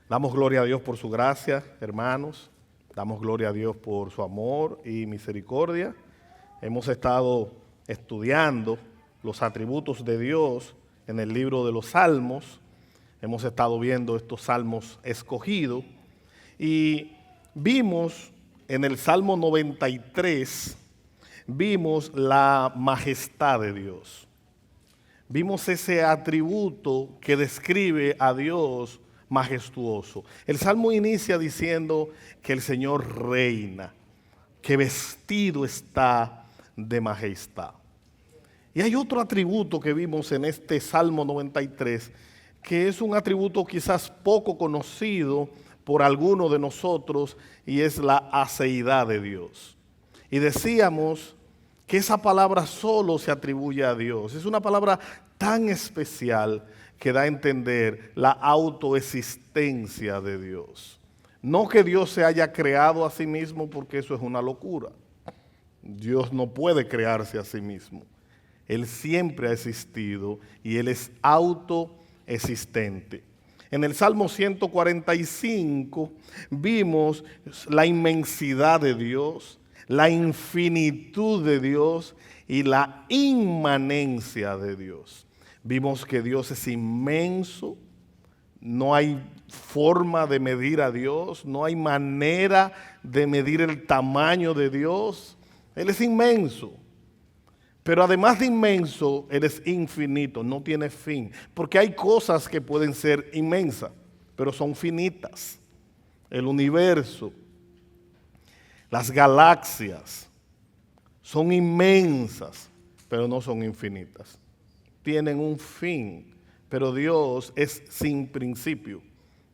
Damos gloria a Dios por su gracia, hermanos. Damos gloria a Dios por su amor y misericordia. Hemos estado estudiando los atributos de Dios en el libro de los Salmos. Hemos estado viendo estos salmos escogidos y vimos en el Salmo 93, vimos la majestad de Dios. Vimos ese atributo que describe a Dios majestuoso. El Salmo inicia diciendo que el Señor reina, que vestido está de majestad. Y hay otro atributo que vimos en este Salmo 93, que es un atributo quizás poco conocido por alguno de nosotros, y es la aceidad de Dios. Y decíamos que esa palabra solo se atribuye a Dios. Es una palabra tan especial que da a entender la autoexistencia de Dios. No que Dios se haya creado a sí mismo, porque eso es una locura. Dios no puede crearse a sí mismo. Él siempre ha existido y Él es autoexistente. En el Salmo 145 vimos la inmensidad de Dios, la infinitud de Dios y la inmanencia de Dios. Vimos que Dios es inmenso, no hay forma de medir a Dios, no hay manera de medir el tamaño de Dios. Él es inmenso, pero además de inmenso, Él es infinito, no tiene fin, porque hay cosas que pueden ser inmensas, pero son finitas. El universo, las galaxias, son inmensas, pero no son infinitas. Tienen un fin, pero Dios es sin principio.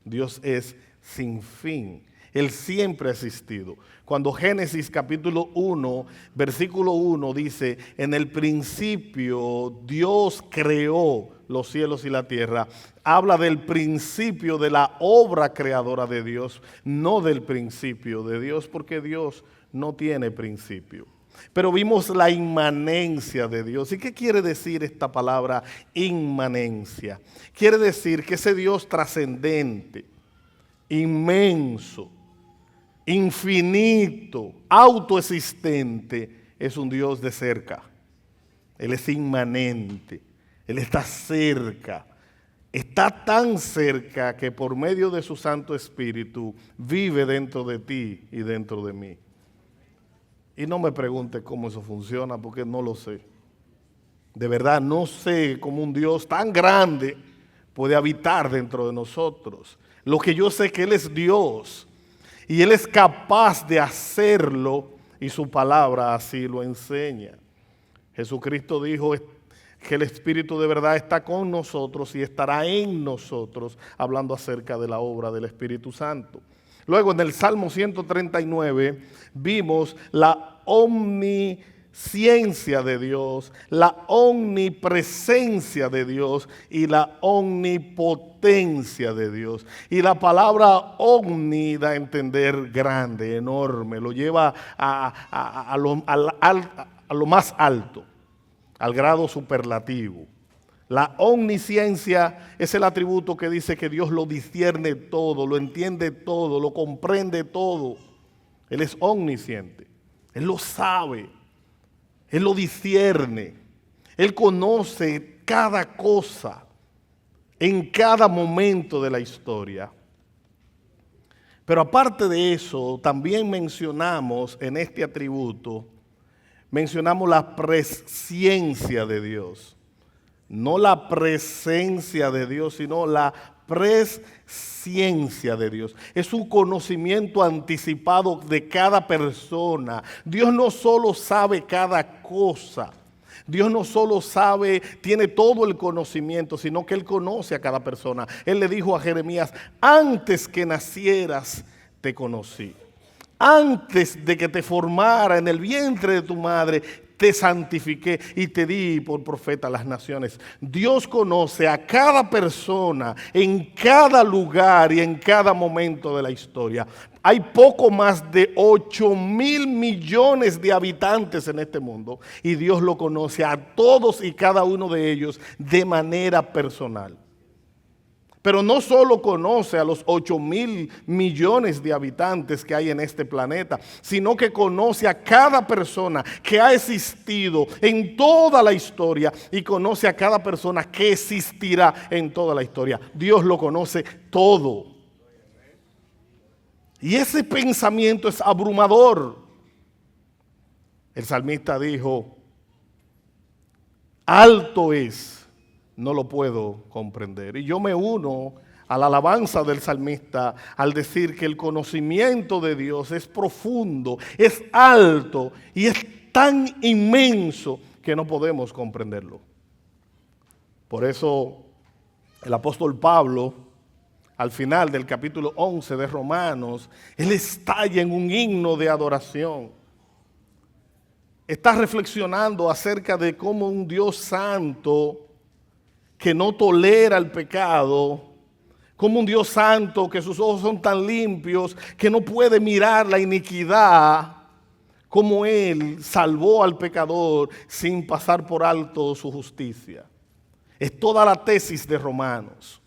Dios es sin fin. Él siempre ha existido. Cuando Génesis capítulo 1, versículo 1 dice, en el principio Dios creó los cielos y la tierra, habla del principio de la obra creadora de Dios, no del principio de Dios, porque Dios no tiene principio. Pero vimos la inmanencia de Dios. ¿Y qué quiere decir esta palabra inmanencia? Quiere decir que ese Dios trascendente, inmenso, infinito, autoexistente, es un Dios de cerca. Él es inmanente, Él está cerca. Está tan cerca que por medio de su Santo Espíritu vive dentro de ti y dentro de mí. Y no me pregunte cómo eso funciona, porque no lo sé. De verdad, no sé cómo un Dios tan grande puede habitar dentro de nosotros. Lo que yo sé es que Él es Dios y Él es capaz de hacerlo, y su palabra así lo enseña. Jesucristo dijo que el Espíritu de verdad está con nosotros y estará en nosotros, hablando acerca de la obra del Espíritu Santo. Luego en el Salmo 139 vimos la omnisciencia de Dios, la omnipresencia de Dios y la omnipotencia de Dios. Y la palabra omni da a entender grande, enorme, lo lleva a lo más alto, al grado superlativo. La omnisciencia es el atributo que dice que Dios lo discierne todo, lo entiende todo, lo comprende todo. Él es omnisciente, Él lo sabe, Él lo discierne, Él conoce cada cosa en cada momento de la historia. Pero aparte de eso, también mencionamos en este atributo, mencionamos la presciencia de Dios. No la presencia de Dios, sino la presciencia de Dios. Es un conocimiento anticipado de cada persona. Dios no solo sabe cada cosa. Dios no solo sabe, tiene todo el conocimiento, sino que Él conoce a cada persona. Él le dijo a Jeremías, antes que nacieras te conocí. Antes de que te formara en el vientre de tu madre, te santifiqué y te di por profeta a las naciones. Dios conoce a cada persona en cada lugar y en cada momento de la historia. Hay poco más de 8,000 millones de habitantes en este mundo y Dios lo conoce a todos y cada uno de ellos de manera personal. Pero no solo conoce a los 8.000 millones de habitantes que hay en este planeta, sino que conoce a cada persona que ha existido en toda la historia y conoce a cada persona que existirá en toda la historia. Dios lo conoce todo. Y ese pensamiento es abrumador. El salmista dijo, alto es, no lo puedo comprender. Y yo me uno a la alabanza del salmista al decir que el conocimiento de Dios es profundo, es alto y es tan inmenso que no podemos comprenderlo. Por eso el apóstol Pablo, al final del capítulo 11 de Romanos, él estalla en un himno de adoración. Está reflexionando acerca de cómo un Dios santo que no tolera el pecado, como un Dios santo que sus ojos son tan limpios que no puede mirar la iniquidad, como Él salvó al pecador sin pasar por alto su justicia. Es toda la tesis de Romanos.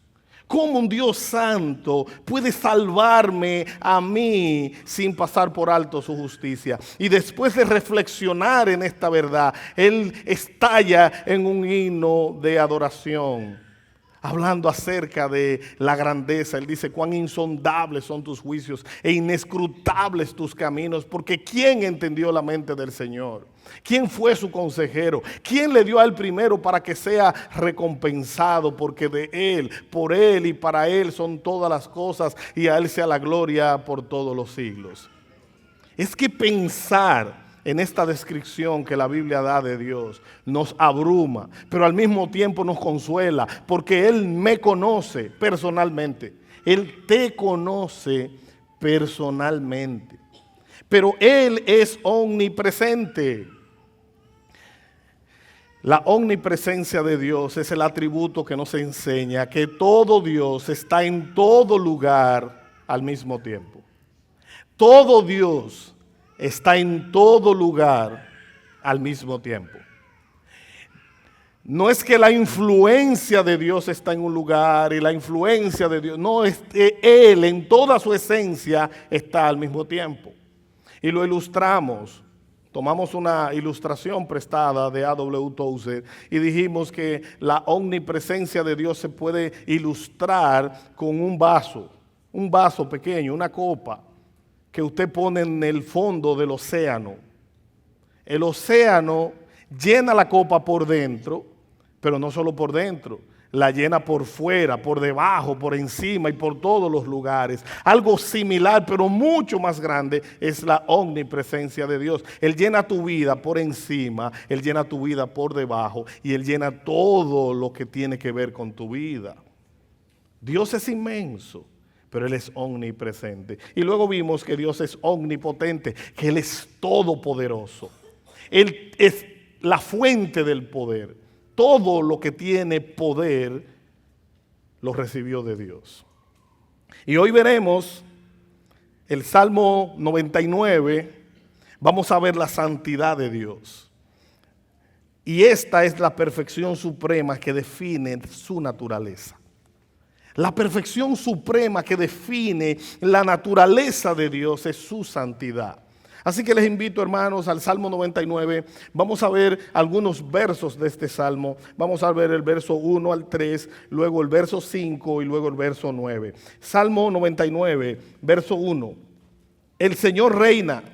¿Cómo un Dios santo puede salvarme a mí sin pasar por alto su justicia? Y después de reflexionar en esta verdad, Él estalla en un himno de adoración, hablando acerca de la grandeza. Él dice, cuán insondables son tus juicios e inescrutables tus caminos, porque ¿quién entendió la mente del Señor? ¿Quién fue su consejero? ¿Quién le dio a él primero para que sea recompensado? Porque de él, por él y para él son todas las cosas, y a él sea la gloria por todos los siglos. Es que pensar en esta descripción que la Biblia da de Dios nos abruma, pero al mismo tiempo nos consuela, porque Él me conoce personalmente. Él te conoce personalmente. Pero Él es omnipresente. La omnipresencia de Dios es el atributo que nos enseña que todo Dios está en todo lugar al mismo tiempo. Todo Dios está en todo lugar al mismo tiempo. No es que la influencia de Dios está en un lugar y la influencia de Dios, no, es que Él en toda su esencia está al mismo tiempo. Y lo ilustramos. Tomamos una ilustración prestada de A.W. Tozer y dijimos que la omnipresencia de Dios se puede ilustrar con un vaso pequeño, una copa que usted pone en el fondo del océano. El océano llena la copa por dentro, pero no solo por dentro, la llena por fuera, por debajo, por encima y por todos los lugares. Algo similar, pero mucho más grande, es la omnipresencia de Dios. Él llena tu vida por encima, Él llena tu vida por debajo y Él llena todo lo que tiene que ver con tu vida. Dios es inmenso, pero Él es omnipresente. Y luego vimos que Dios es omnipotente, que Él es todopoderoso. Él es la fuente del poder. Todo lo que tiene poder lo recibió de Dios. Y hoy veremos el Salmo 99, vamos a ver la santidad de Dios. Y esta es la perfección suprema que define su naturaleza. La perfección suprema que define la naturaleza de Dios es su santidad. Así que les invito, hermanos, al Salmo 99. Vamos a ver algunos versos de este Salmo. Vamos a ver el verso 1 al 3, luego el verso 5 y luego el verso 9. Salmo 99, verso 1. El Señor reina,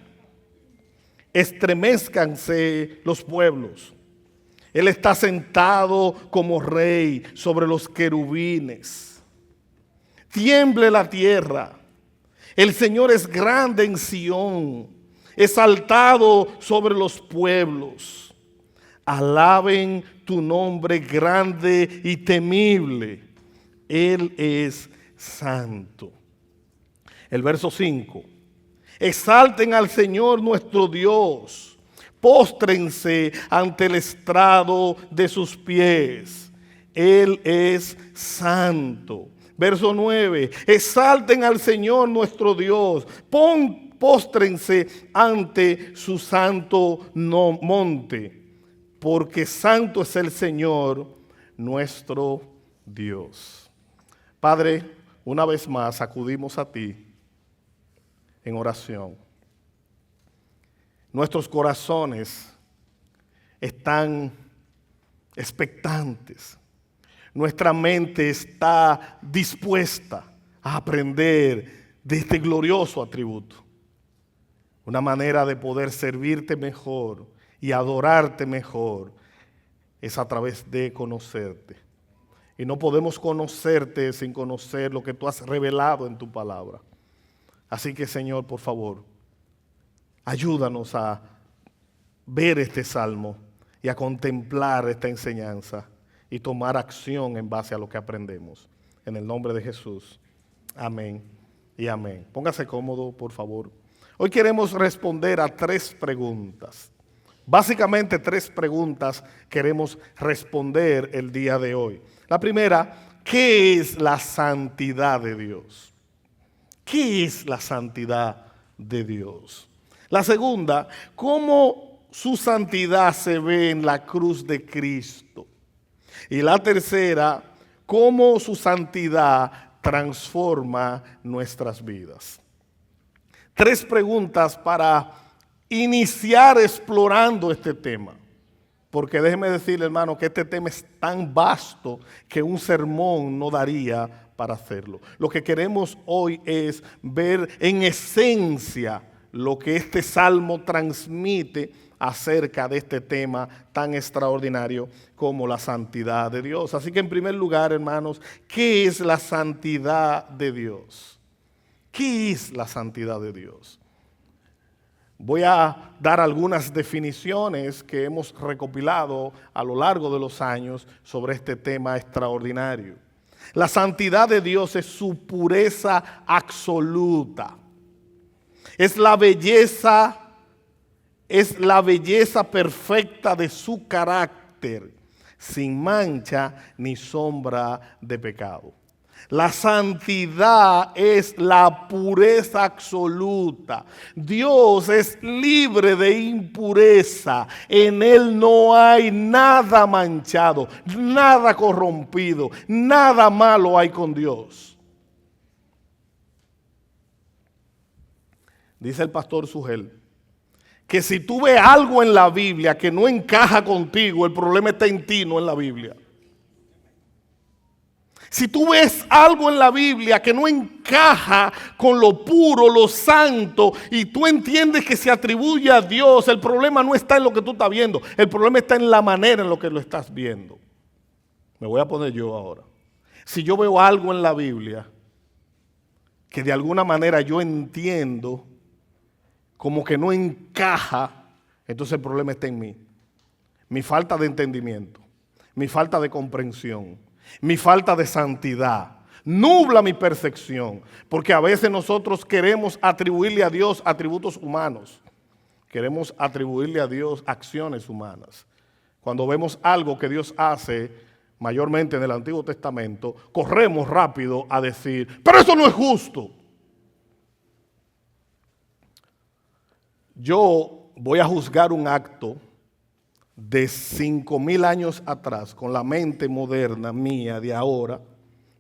estremézcanse los pueblos. Él está sentado como rey sobre los querubines. Tiemble la tierra. El Señor es grande en Sión, exaltado sobre los pueblos. Alaben tu nombre grande y temible. Él es santo. El verso 5. Exalten al Señor nuestro Dios. Póstrense ante el estrado de sus pies. Él es santo. Verso 9. Exalten al Señor nuestro Dios. Póstrense ante su santo monte, porque santo es el Señor nuestro Dios. Padre, una vez más acudimos a ti en oración. Nuestros corazones están expectantes. Nuestra mente está dispuesta a aprender de este glorioso atributo. Una manera de poder servirte mejor y adorarte mejor es a través de conocerte. Y no podemos conocerte sin conocer lo que tú has revelado en tu palabra. Así que, Señor, por favor, ayúdanos a ver este salmo y a contemplar esta enseñanza y tomar acción en base a lo que aprendemos. En el nombre de Jesús. Amén y amén. Póngase cómodo, por favor. Hoy queremos responder a 3 preguntas. Básicamente 3 preguntas queremos responder el día de hoy. La primera, ¿qué es la santidad de Dios? ¿Qué es la santidad de Dios? La segunda, ¿cómo su santidad se ve en la cruz de Cristo? Y la tercera, ¿cómo su santidad transforma nuestras vidas? 3 preguntas para iniciar explorando este tema. Porque déjeme decirle, hermano, que este tema es tan vasto que un sermón no daría para hacerlo. Lo que queremos hoy es ver en esencia lo que este salmo transmite acerca de este tema tan extraordinario como la santidad de Dios. Así que en primer lugar, hermanos, ¿qué es la santidad de Dios? ¿Qué es la santidad de Dios? Voy a dar algunas definiciones que hemos recopilado a lo largo de los años sobre este tema extraordinario. La santidad de Dios es su pureza absoluta. Es la belleza perfecta de su carácter, sin mancha ni sombra de pecado. La santidad es la pureza absoluta. Dios es libre de impureza. En Él no hay nada manchado, nada corrompido, nada malo hay con Dios. Dice el pastor Sugel que si tú ves algo en la Biblia que no encaja contigo, el problema está en ti, no en la Biblia. Si tú ves algo en la Biblia que no encaja con lo puro, lo santo, y tú entiendes que se atribuye a Dios, el problema no está en lo que tú estás viendo, el problema está en la manera en lo que lo estás viendo. Me voy a poner yo ahora. Si yo veo algo en la Biblia que de alguna manera yo entiendo como que no encaja, entonces el problema está en mí. Mi falta de entendimiento, mi falta de comprensión, mi falta de santidad nubla mi percepción, porque a veces nosotros queremos atribuirle a Dios atributos humanos, queremos atribuirle a Dios acciones humanas. Cuando vemos algo que Dios hace, mayormente en el Antiguo Testamento, corremos rápido a decir, pero eso no es justo. Yo voy a juzgar un acto de 5,000 años atrás, con la mente moderna mía de ahora.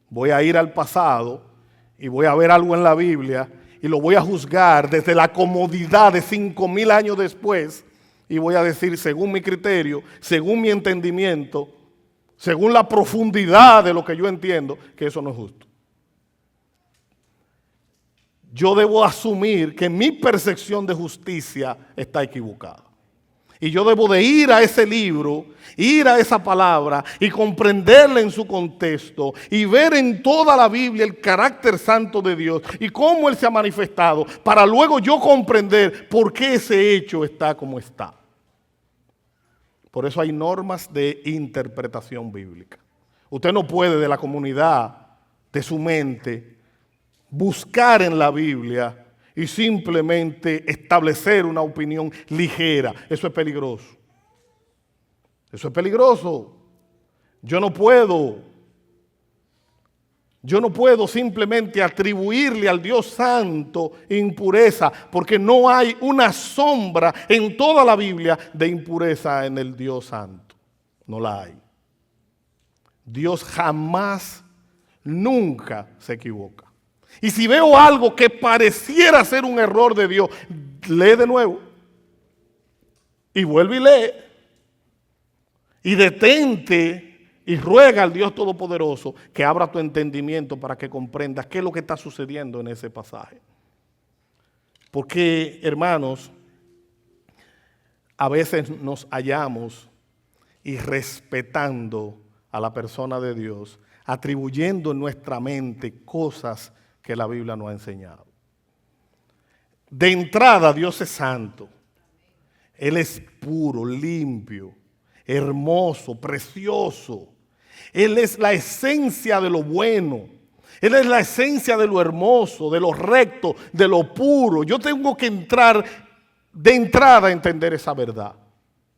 Voy a ir al pasado y voy a ver algo en la Biblia y lo voy a juzgar desde la comodidad de 5,000 años después y voy a decir, según mi criterio, según mi entendimiento, según la profundidad de lo que yo entiendo, que eso no es justo. Yo debo asumir que mi percepción de justicia está equivocada. Y yo debo de ir a ese libro, ir a esa palabra y comprenderla en su contexto y ver en toda la Biblia el carácter santo de Dios y cómo Él se ha manifestado para luego yo comprender por qué ese hecho está como está. Por eso hay normas de interpretación bíblica. Usted no puede de la comunidad de su mente buscar en la Biblia y simplemente establecer una opinión ligera. Eso es peligroso. Eso es peligroso. Yo no puedo simplemente atribuirle al Dios santo impureza, porque no hay una sombra en toda la Biblia de impureza en el Dios santo. No la hay. Dios jamás nunca se equivoca. Y si veo algo que pareciera ser un error de Dios, lee de nuevo. Y vuelve y lee. Y detente y ruega al Dios Todopoderoso que abra tu entendimiento para que comprendas qué es lo que está sucediendo en ese pasaje. Porque, hermanos, a veces nos hallamos irrespetando a la persona de Dios, atribuyendo en nuestra mente cosas que la Biblia nos ha enseñado. De entrada, Dios es santo. Él es puro, limpio, hermoso, precioso. Él es la esencia de lo bueno. Él es la esencia de lo hermoso, de lo recto, de lo puro. Yo tengo que entrar de entrada a entender esa verdad.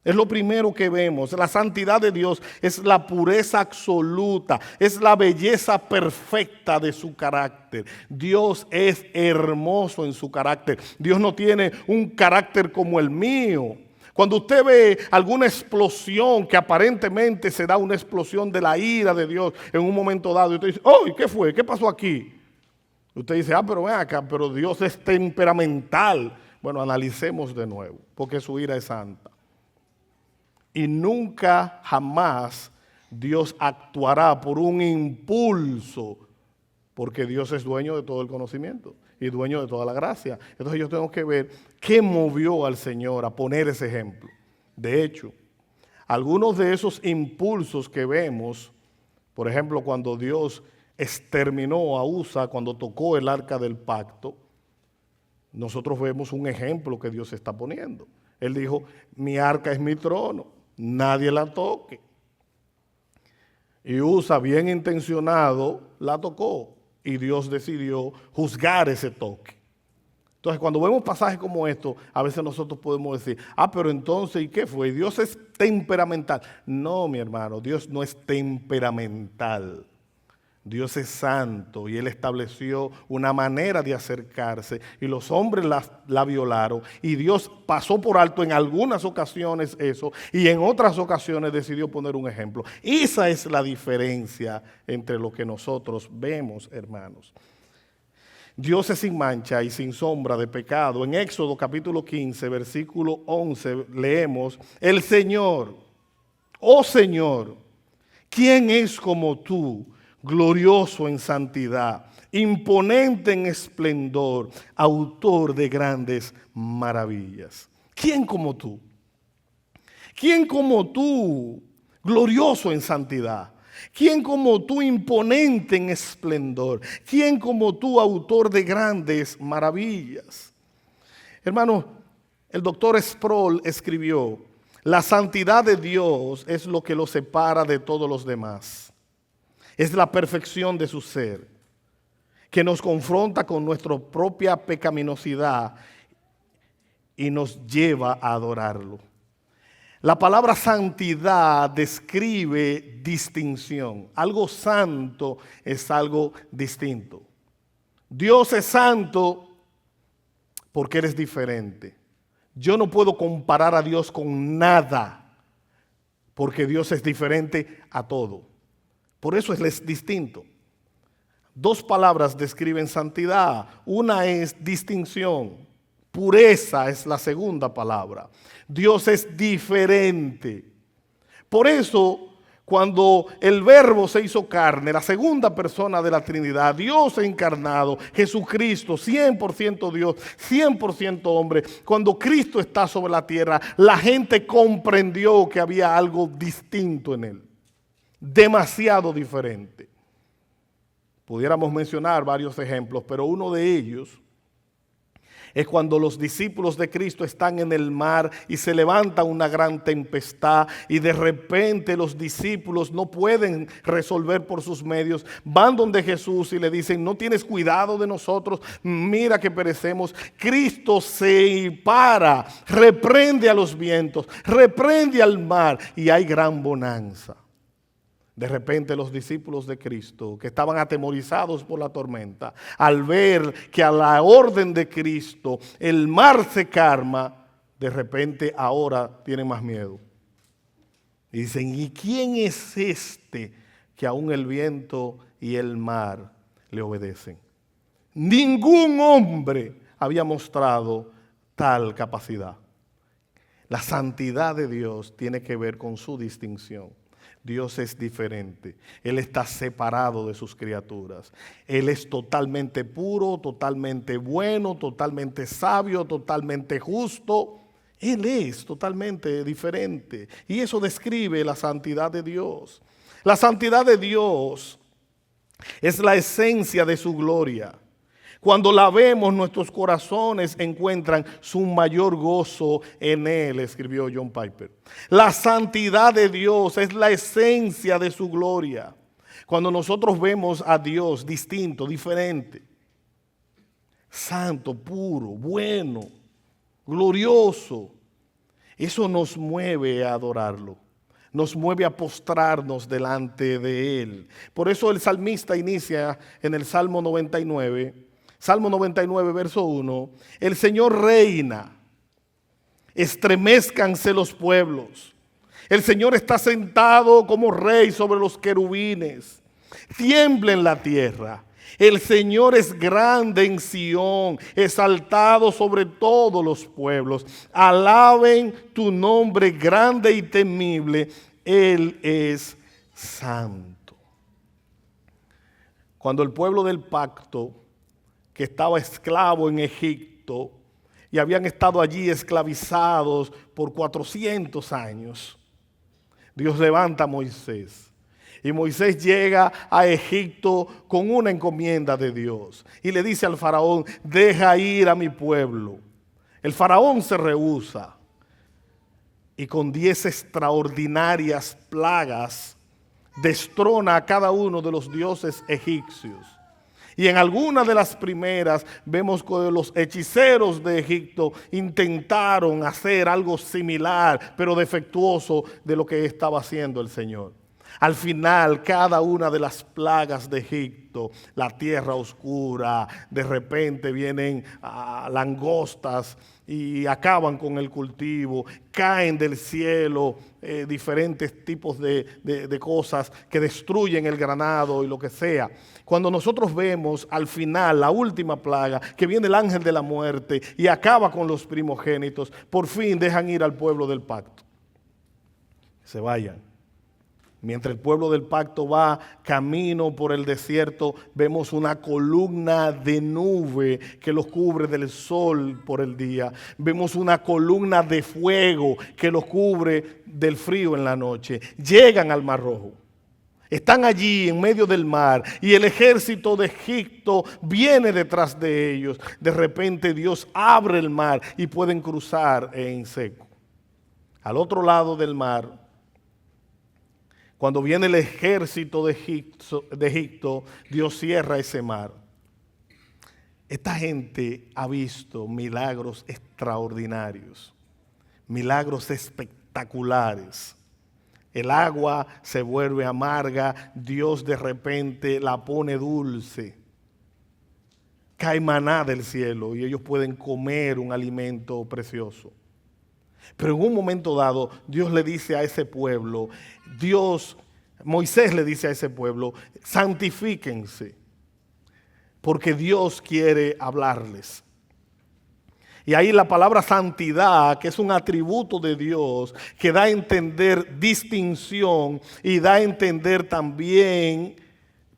Es lo primero que vemos. La santidad de Dios es la pureza absoluta, es la belleza perfecta de su carácter. Dios es hermoso en su carácter. Dios no tiene un carácter como el mío. Cuando usted ve alguna explosión que aparentemente se da una explosión de la ira de Dios en un momento dado, y usted dice, oh, ¿qué fue? ¿Qué pasó aquí? Usted dice, pero ven acá, pero Dios es temperamental. Bueno, analicemos de nuevo, porque su ira es santa. Y nunca, jamás, Dios actuará por un impulso, porque Dios es dueño de todo el conocimiento y dueño de toda la gracia. Entonces yo tengo que ver qué movió al Señor a poner ese ejemplo. De hecho, algunos de esos impulsos que vemos, por ejemplo, cuando Dios exterminó a Usa, cuando tocó el arca del pacto, nosotros vemos un ejemplo que Dios está poniendo. Él dijo, mi arca es mi trono, nadie la toque. Y Usa, bien intencionado, la tocó. Y Dios decidió juzgar ese toque. Entonces, cuando vemos pasajes como estos, a veces nosotros podemos decir, pero entonces, ¿y qué fue? Dios es temperamental. No, mi hermano, Dios no es temperamental. Dios es santo y Él estableció una manera de acercarse y los hombres la violaron y Dios pasó por alto en algunas ocasiones eso y en otras ocasiones decidió poner un ejemplo. Esa es la diferencia entre lo que nosotros vemos, hermanos. Dios es sin mancha y sin sombra de pecado. En Éxodo capítulo 15, versículo 11 leemos, el Señor, oh Señor, ¿quién es como tú? Glorioso en santidad, imponente en esplendor, autor de grandes maravillas. ¿Quién como tú? ¿Quién como tú? Glorioso en santidad. ¿Quién como tú? Imponente en esplendor. ¿Quién como tú? Autor de grandes maravillas. Hermano, el doctor Sproul escribió, la santidad de Dios es lo que lo separa de todos los demás. Es la perfección de su ser, que nos confronta con nuestra propia pecaminosidad y nos lleva a adorarlo. La palabra santidad describe distinción. Algo santo es algo distinto. Dios es santo porque eres diferente. Yo no puedo comparar a Dios con nada, porque Dios es diferente a todo. Por eso es distinto. Dos palabras describen santidad. Una es distinción. Pureza es la segunda palabra. Dios es diferente. Por eso, cuando el Verbo se hizo carne, la segunda persona de la Trinidad, Dios encarnado, Jesucristo, 100% Dios, 100% hombre, cuando Cristo está sobre la tierra, la gente comprendió que había algo distinto en él. Demasiado diferente. Pudiéramos mencionar varios ejemplos, pero uno de ellos es cuando los discípulos de Cristo están en el mar y se levanta una gran tempestad y de repente los discípulos no pueden resolver por sus medios, van donde Jesús y le dicen, no tienes cuidado de nosotros, mira que perecemos. Cristo se para, reprende a los vientos, reprende al mar y hay gran bonanza. De repente los discípulos de Cristo, que estaban atemorizados por la tormenta, al ver que a la orden de Cristo el mar se calma, de repente ahora tienen más miedo. Y dicen, ¿y quién es este que aún el viento y el mar le obedecen. Ningún hombre había mostrado tal capacidad. La santidad de Dios tiene que ver con su distinción. Dios es diferente. Él está separado de sus criaturas. Él es totalmente puro, totalmente bueno, totalmente sabio, totalmente justo. Él es totalmente diferente. Y eso describe la santidad de Dios. La santidad de Dios es la esencia de su gloria. Cuando la vemos, nuestros corazones encuentran su mayor gozo en Él, escribió John Piper. La santidad de Dios es la esencia de su gloria. Cuando nosotros vemos a Dios distinto, diferente, santo, puro, bueno, glorioso, eso nos mueve a adorarlo. Nos mueve a postrarnos delante de Él. Por eso el salmista inicia en el Salmo 99, Salmo 99, verso 1, el Señor reina, estremezcanse los pueblos. El Señor está sentado como rey sobre los querubines. Tiemblen la tierra. El Señor es grande en Sión, exaltado sobre todos los pueblos. Alaben tu nombre grande y temible. Él es santo. Cuando el pueblo del pacto, que estaba esclavo en Egipto y habían estado allí esclavizados por 400 años, Dios levanta a Moisés. Y Moisés llega a Egipto con una encomienda de Dios. Y le dice al faraón, deja ir a mi pueblo. El faraón se rehúsa. Y con 10 extraordinarias plagas destrona a cada uno de los dioses egipcios. Y en alguna de las primeras vemos que los hechiceros de Egipto intentaron hacer algo similar, pero defectuoso de lo que estaba haciendo el Señor. Al final, cada una de las plagas de Egipto, la tierra oscura, de repente vienen langostas y acaban con el cultivo, caen del cielo diferentes tipos de cosas que destruyen el granado y lo que sea. Cuando nosotros vemos al final la última plaga, que viene el ángel de la muerte y acaba con los primogénitos, por fin dejan ir al pueblo del pacto. Se vayan. Mientras el pueblo del pacto va camino por el desierto, vemos una columna de nube que los cubre del sol por el día. Vemos una columna de fuego que los cubre del frío en la noche. Llegan al Mar Rojo. Están allí en medio del mar y el ejército de Egipto viene detrás de ellos. De repente Dios abre el mar y pueden cruzar en seco. Al otro lado del mar, cuando viene el ejército de Egipto, Dios cierra ese mar. Esta gente ha visto milagros extraordinarios, milagros espectaculares. El agua se vuelve amarga, Dios de repente la pone dulce. Cae maná del cielo y ellos pueden comer un alimento precioso. Pero en un momento dado, Dios le dice a ese pueblo, Moisés le dice a ese pueblo, santifíquense, porque Dios quiere hablarles. Y ahí la palabra santidad, que es un atributo de Dios, que da a entender distinción y da a entender también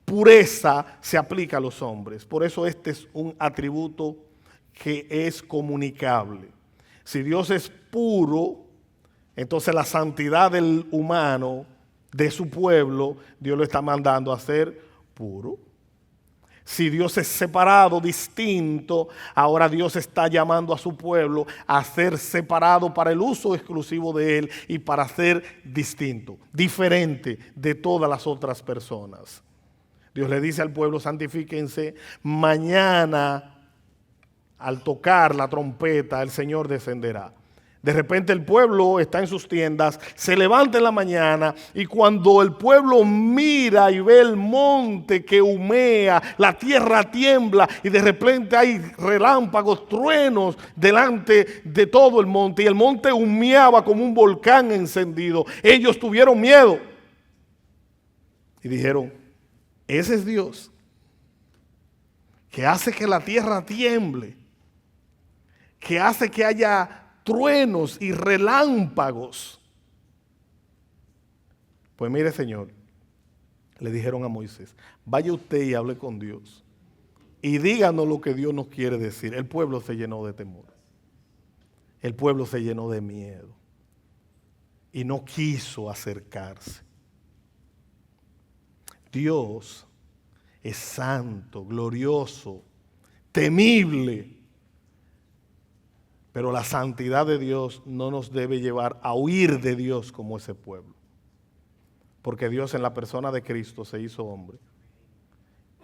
pureza, se aplica a los hombres. Por eso este es un atributo que es comunicable. Si Dios es puro, entonces la santidad del humano, de su pueblo, Dios lo está mandando a ser puro. Si Dios es separado, distinto, ahora Dios está llamando a su pueblo a ser separado para el uso exclusivo de Él y para ser distinto, diferente de todas las otras personas. Dios le dice al pueblo, santifíquense, mañana al tocar la trompeta, el Señor descenderá. De repente el pueblo está en sus tiendas, se levanta en la mañana y cuando el pueblo mira y ve el monte que humea, la tierra tiembla y de repente hay relámpagos, truenos delante de todo el monte y el monte humeaba como un volcán encendido. Ellos tuvieron miedo y dijeron, Ese es Dios, que hace que la tierra tiemble, que hace que haya truenos y relámpagos. Pues mire, Señor, le dijeron a Moisés, vaya usted y hable con Dios y díganos lo que Dios nos quiere decir. El pueblo se llenó de temor, el pueblo se llenó de miedo y no quiso acercarse. Dios es santo, glorioso, temible, pero la santidad de Dios no nos debe llevar a huir de Dios como ese pueblo, porque Dios en la persona de Cristo se hizo hombre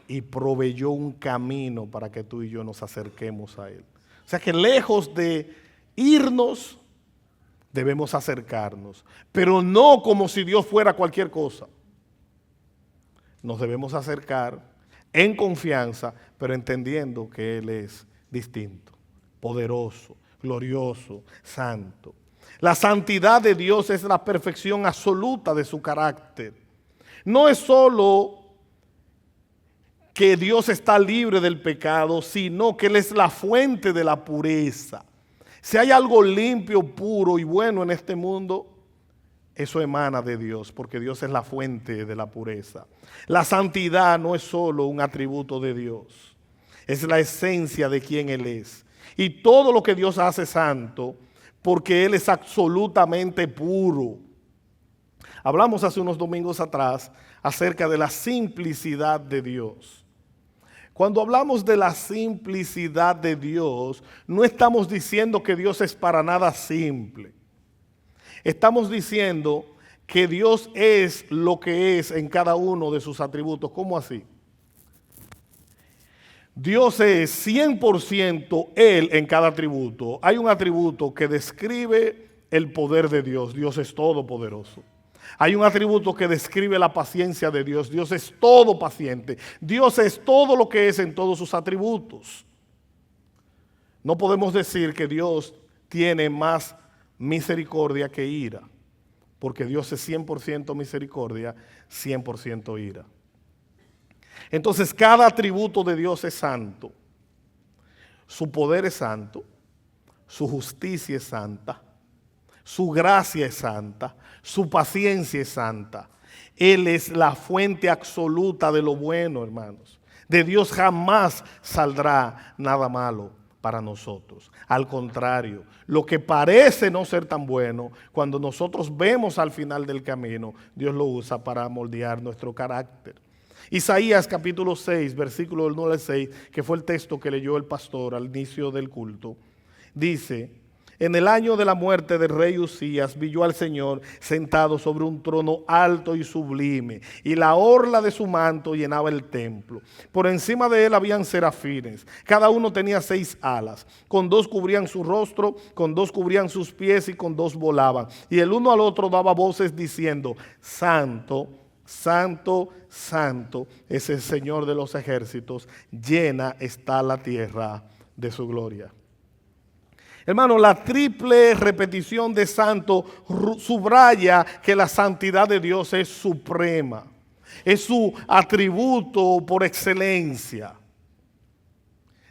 y proveyó un camino para que tú y yo nos acerquemos a Él. O sea que lejos de irnos, debemos acercarnos, pero no como si Dios fuera cualquier cosa. Nos debemos acercar en confianza, pero entendiendo que Él es distinto, poderoso, glorioso, santo. La santidad de Dios es la perfección absoluta de su carácter. No es solo que Dios está libre del pecado, sino que Él es la fuente de la pureza. Si hay algo limpio, puro y bueno en este mundo, eso emana de Dios, porque Dios es la fuente de la pureza. La santidad no es solo un atributo de Dios, es la esencia de quien Él es. Y todo lo que Dios hace santo, porque Él es absolutamente puro. Hablamos hace unos domingos atrás acerca de la simplicidad de Dios. Cuando hablamos de la simplicidad de Dios, no estamos diciendo que Dios es para nada simple. Estamos diciendo que Dios es lo que es en cada uno de sus atributos. ¿Cómo así? Dios es 100% Él en cada atributo. Hay un atributo que describe el poder de Dios. Dios es todopoderoso. Hay un atributo que describe la paciencia de Dios. Dios es todo paciente. Dios es todo lo que es en todos sus atributos. No podemos decir que Dios tiene más misericordia que ira, porque Dios es 100% misericordia, 100% ira. Entonces cada atributo de Dios es santo. Su poder es santo, su justicia es santa, su gracia es santa, su paciencia es santa. Él es la fuente absoluta de lo bueno, hermanos. De Dios jamás saldrá nada malo para nosotros. Al contrario, lo que parece no ser tan bueno, cuando nosotros vemos al final del camino, Dios lo usa para moldear nuestro carácter. Isaías capítulo 6, versículo del 9 al 6, que fue el texto que leyó el pastor al inicio del culto, dice: en el año de la muerte del rey Usías vi yo al Señor sentado sobre un trono alto y sublime, y la orla de su manto llenaba el templo. Por encima de él habían serafines, cada uno tenía 6 alas, con 2 cubrían su rostro, con 2 cubrían sus pies y con 2 volaban. Y el uno al otro daba voces diciendo: Santo, Santo, Santo es el Señor de los ejércitos, llena está la tierra de su gloria. Hermano, la triple repetición de santo subraya que la santidad de Dios es suprema, es su atributo por excelencia.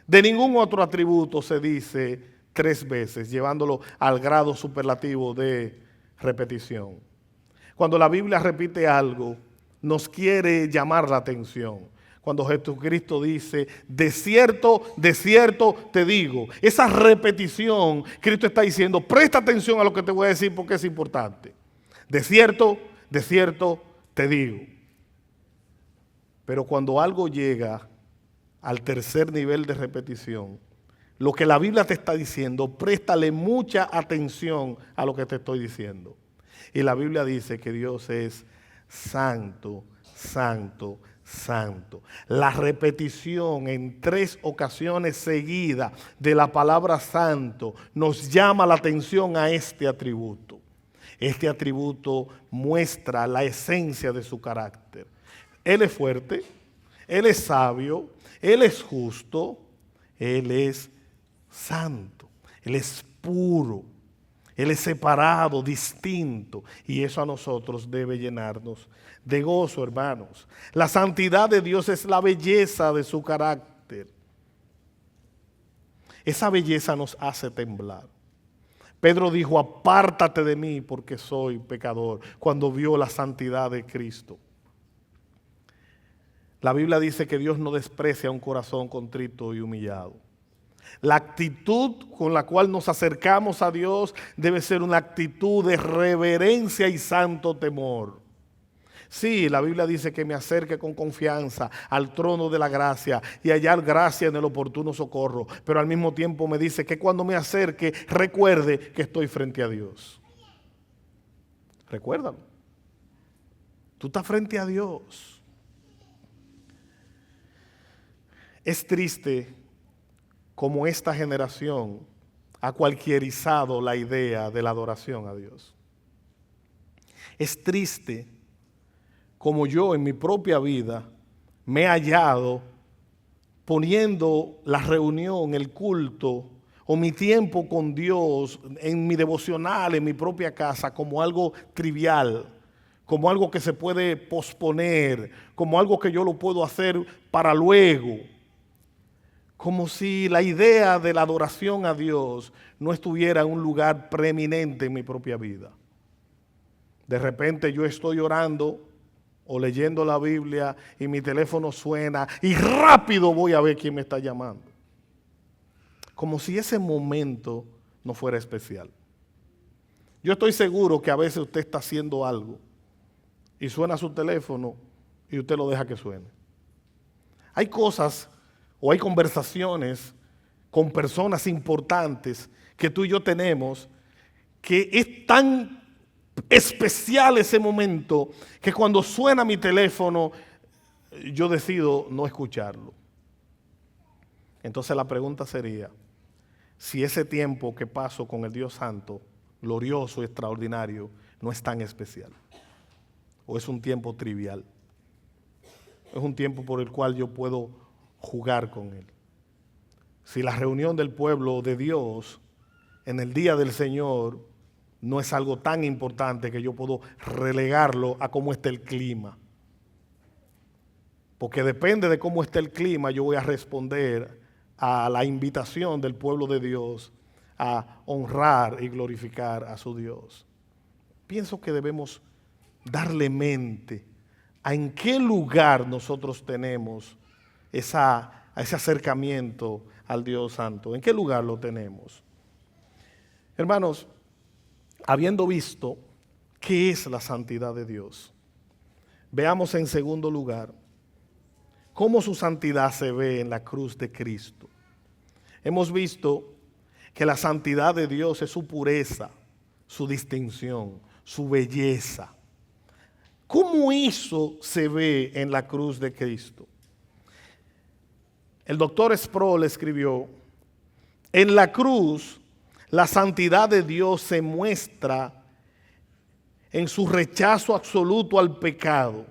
De ningún otro atributo se dice 3 veces, llevándolo al grado superlativo de repetición. Cuando la Biblia repite algo, nos quiere llamar la atención. Cuando Jesucristo dice: de cierto te digo. Esa repetición, Cristo está diciendo: presta atención a lo que te voy a decir porque es importante. De cierto te digo. Pero cuando algo llega al tercer nivel de repetición, lo que la Biblia te está diciendo, préstale mucha atención a lo que te estoy diciendo. Y la Biblia dice que Dios es santo, santo, santo. La repetición en 3 ocasiones seguidas de la palabra santo nos llama la atención a este atributo. Este atributo muestra la esencia de su carácter. Él es fuerte, Él es sabio, Él es justo, Él es santo, Él es puro, Él es separado, distinto, y eso a nosotros debe llenarnos de gozo, hermanos. La santidad de Dios es la belleza de su carácter. Esa belleza nos hace temblar. Pedro dijo, apártate de mí porque soy pecador, cuando vio la santidad de Cristo. La Biblia dice que Dios no desprecia un corazón contrito y humillado. La actitud con la cual nos acercamos a Dios debe ser una actitud de reverencia y santo temor. Sí, la Biblia dice que me acerque con confianza al trono de la gracia y hallar gracia en el oportuno socorro, pero al mismo tiempo me dice que cuando me acerque recuerde que estoy frente a Dios. Recuérdalo. Tú estás frente a Dios. Es triste como esta generación ha cualquierizado la idea de la adoración a Dios. Es triste como yo en mi propia vida me he hallado poniendo la reunión, el culto o mi tiempo con Dios en mi devocional, en mi propia casa, como algo trivial, como algo que se puede posponer, como algo que yo lo puedo hacer para luego. Como si la idea de la adoración a Dios no estuviera en un lugar preeminente en mi propia vida. De repente yo estoy orando o leyendo la Biblia y mi teléfono suena y rápido voy a ver quién me está llamando. Como si ese momento no fuera especial. Yo estoy seguro que a veces usted está haciendo algo y suena su teléfono y usted lo deja que suene. Hay cosas o hay conversaciones con personas importantes que tú y yo tenemos que es tan especial ese momento que cuando suena mi teléfono yo decido no escucharlo. Entonces la pregunta sería, si ese tiempo que paso con el Dios Santo, glorioso y extraordinario, no es tan especial, o es un tiempo trivial, es un tiempo por el cual yo puedo jugar con Él. Si la reunión del pueblo de Dios en el día del Señor no es algo tan importante que yo puedo relegarlo a cómo está el clima. Porque depende de cómo esté el clima, yo voy a responder a la invitación del pueblo de Dios a honrar y glorificar a su Dios. Pienso que debemos darle mente a en qué lugar nosotros tenemos ese acercamiento al Dios Santo. ¿En qué lugar lo tenemos? Hermanos, habiendo visto qué es la santidad de Dios, veamos en segundo lugar cómo su santidad se ve en la cruz de Cristo. Hemos visto que la santidad de Dios es su pureza, su distinción, su belleza. ¿Cómo eso se ve en la cruz de Cristo? El doctor Sproul escribió, en la cruz la santidad de Dios se muestra en su rechazo absoluto al pecado.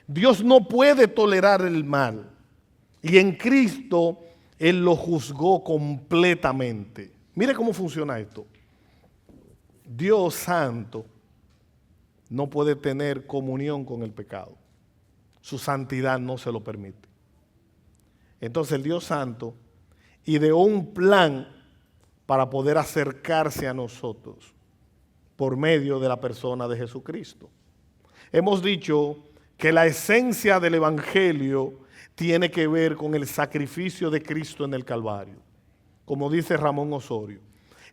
Dios no puede tolerar el mal y en Cristo Él lo juzgó completamente. Mire cómo funciona esto. Dios Santo no puede tener comunión con el pecado. Su santidad no se lo permite. Entonces el Dios Santo ideó un plan para poder acercarse a nosotros por medio de la persona de Jesucristo. Hemos dicho que la esencia del Evangelio tiene que ver con el sacrificio de Cristo en el Calvario. Como dice Ramón Osorio,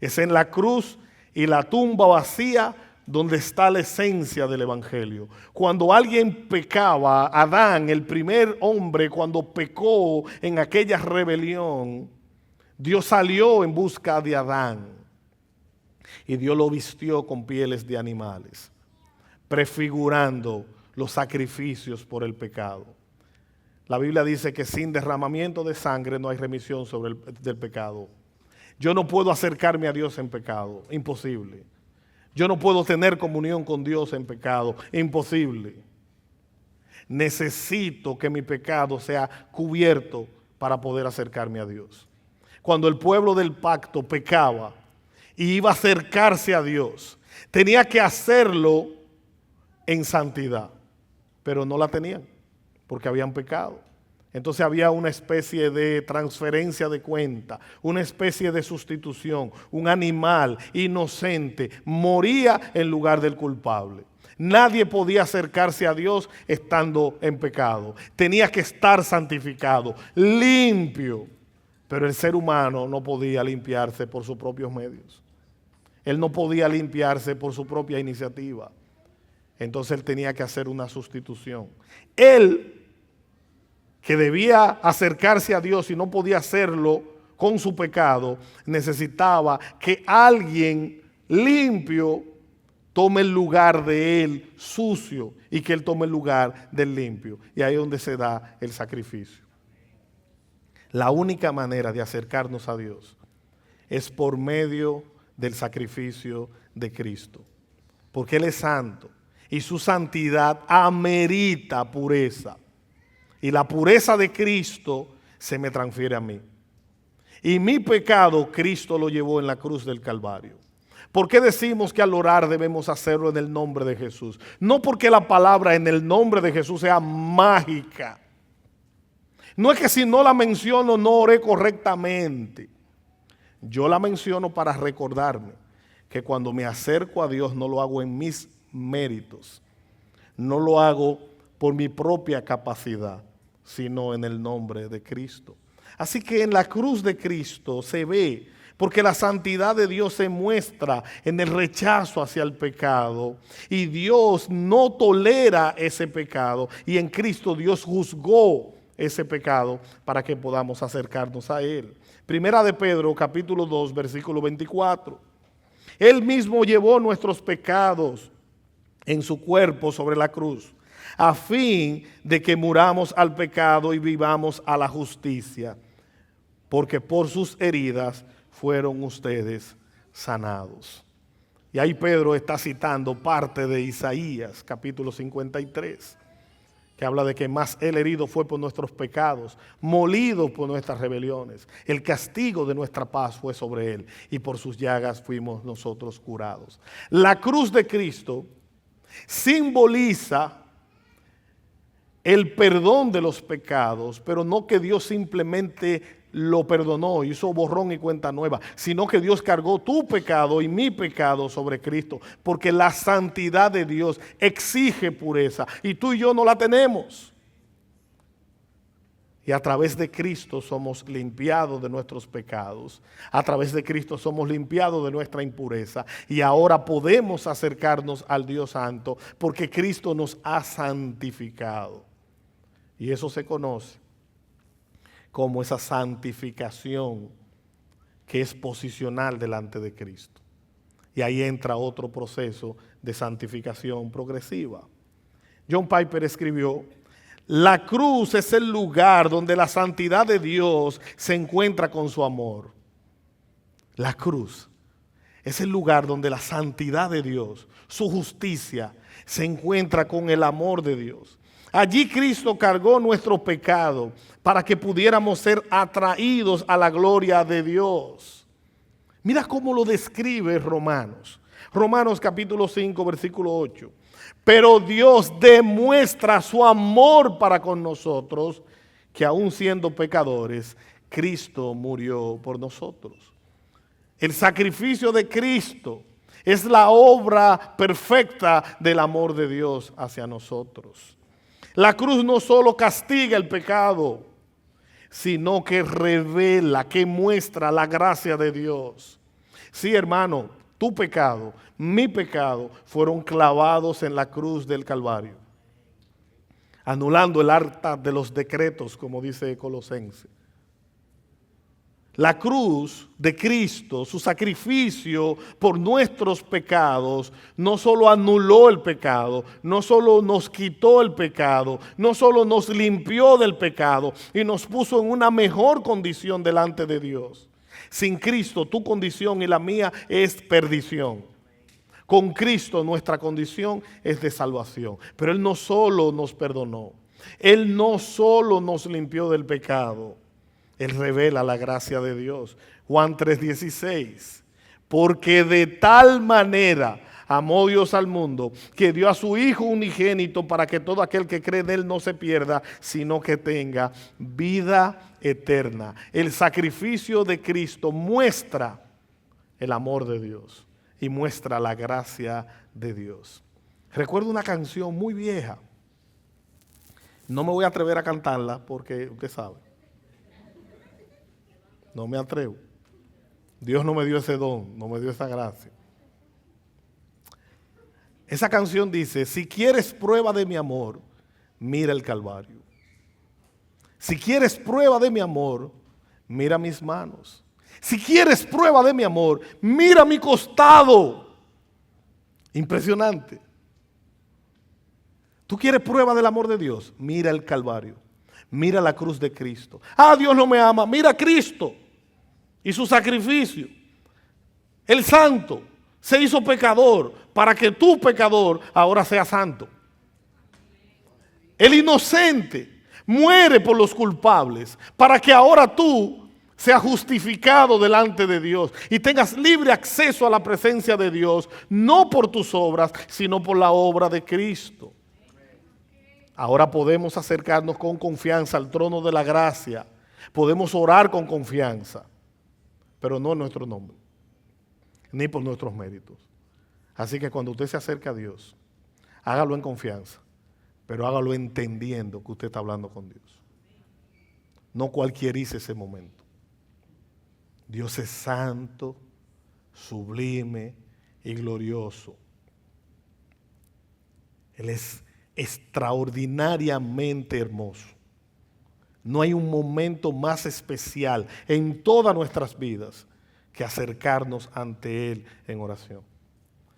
es en la cruz y la tumba vacía donde está la esencia del Evangelio. Cuando alguien pecaba, Adán, el primer hombre, cuando pecó en aquella rebelión, Dios salió en busca de Adán y Dios lo vistió con pieles de animales, prefigurando los sacrificios por el pecado. La Biblia dice que sin derramamiento de sangre no hay remisión del pecado. Yo no puedo acercarme a Dios en pecado, imposible. Yo no puedo tener comunión con Dios en pecado, imposible. Necesito que mi pecado sea cubierto para poder acercarme a Dios. Cuando el pueblo del pacto pecaba y iba a acercarse a Dios, tenía que hacerlo en santidad, pero no la tenían porque habían pecado. Entonces había una especie de transferencia de cuenta, una especie de sustitución. Un animal inocente moría en lugar del culpable. Nadie podía acercarse a Dios estando en pecado. Tenía que estar santificado, limpio. Pero el ser humano no podía limpiarse por sus propios medios. Él no podía limpiarse por su propia iniciativa. Entonces él tenía que hacer una sustitución. Él, que debía acercarse a Dios y no podía hacerlo con su pecado, necesitaba que alguien limpio tome el lugar de él sucio y que él tome el lugar del limpio. Y ahí es donde se da el sacrificio. La única manera de acercarnos a Dios es por medio del sacrificio de Cristo, porque Él es santo y su santidad amerita pureza. Y la pureza de Cristo se me transfiere a mí. Y mi pecado Cristo lo llevó en la cruz del Calvario. ¿Por qué decimos que al orar debemos hacerlo en el nombre de Jesús? No porque la palabra en el nombre de Jesús sea mágica. No es que si no la menciono no oré correctamente. Yo la menciono para recordarme que cuando me acerco a Dios no lo hago en mis méritos. No lo hago por mi propia capacidad, sino en el nombre de Cristo. Así que en la cruz de Cristo se ve, porque la santidad de Dios se muestra en el rechazo hacia el pecado, y Dios no tolera ese pecado, y en Cristo Dios juzgó ese pecado para que podamos acercarnos a Él. Primera de Pedro, capítulo 2, versículo 24. Él mismo llevó nuestros pecados en su cuerpo sobre la cruz, a fin de que muramos al pecado y vivamos a la justicia, porque por sus heridas fueron ustedes sanados. Y ahí Pedro está citando parte de Isaías, capítulo 53, que habla de que más el herido fue por nuestros pecados, molido por nuestras rebeliones. El castigo de nuestra paz fue sobre él, y por sus llagas fuimos nosotros curados. La cruz de Cristo simboliza el perdón de los pecados, pero no que Dios simplemente lo perdonó, hizo borrón y cuenta nueva, sino que Dios cargó tu pecado y mi pecado sobre Cristo, porque la santidad de Dios exige pureza y tú y yo no la tenemos. Y a través de Cristo somos limpiados de nuestros pecados, a través de Cristo somos limpiados de nuestra impureza, y ahora podemos acercarnos al Dios Santo porque Cristo nos ha santificado. Y eso se conoce como esa santificación que es posicional delante de Cristo. Y ahí entra otro proceso de santificación progresiva. John Piper escribió: la cruz es el lugar donde la santidad de Dios se encuentra con su amor. La cruz es el lugar donde la santidad de Dios, su justicia, se encuentra con el amor de Dios. Allí Cristo cargó nuestro pecado para que pudiéramos ser atraídos a la gloria de Dios. Mira cómo lo describe Romanos. Romanos capítulo 5, versículo 8. Pero Dios demuestra su amor para con nosotros, que aun siendo pecadores, Cristo murió por nosotros. El sacrificio de Cristo es la obra perfecta del amor de Dios hacia nosotros. La cruz no solo castiga el pecado, sino que revela, que muestra la gracia de Dios. Sí, hermano, tu pecado, mi pecado, fueron clavados en la cruz del Calvario, anulando el acta de los decretos, como dice Colosenses. La cruz de Cristo, su sacrificio por nuestros pecados, no solo anuló el pecado, no solo nos quitó el pecado, no solo nos limpió del pecado y nos puso en una mejor condición delante de Dios. Sin Cristo, tu condición y la mía es perdición. Con Cristo nuestra condición es de salvación. Pero Él no solo nos perdonó, Él no solo nos limpió del pecado, Él revela la gracia de Dios. Juan 3:16. Porque de tal manera amó Dios al mundo, que dio a su Hijo unigénito para que todo aquel que cree en Él no se pierda, sino que tenga vida eterna. El sacrificio de Cristo muestra el amor de Dios y muestra la gracia de Dios. Recuerdo una canción muy vieja. No me voy a atrever a cantarla porque usted sabe. No me atrevo. Dios no me dio ese don, no me dio esa gracia. Esa canción dice: si quieres prueba de mi amor, mira el Calvario. Si quieres prueba de mi amor, mira mis manos. Si quieres prueba de mi amor, mira mi costado. Impresionante. ¿Tú quieres prueba del amor de Dios? Mira el Calvario. Mira la cruz de Cristo. Ah, Dios no me ama. Mira a Cristo y su sacrificio. El santo se hizo pecador para que tú, pecador, ahora seas santo. El inocente muere por los culpables para que ahora tú seas justificado delante de Dios y tengas libre acceso a la presencia de Dios, no por tus obras, sino por la obra de Cristo. Ahora podemos acercarnos con confianza al trono de la gracia. Podemos orar con confianza, pero no en nuestro nombre, ni por nuestros méritos. Así que cuando usted se acerca a Dios, hágalo en confianza, pero hágalo entendiendo que usted está hablando con Dios. No cualquierice ese momento. Dios es santo, sublime y glorioso. Él es extraordinariamente hermoso. No hay un momento más especial en todas nuestras vidas que acercarnos ante Él en oración.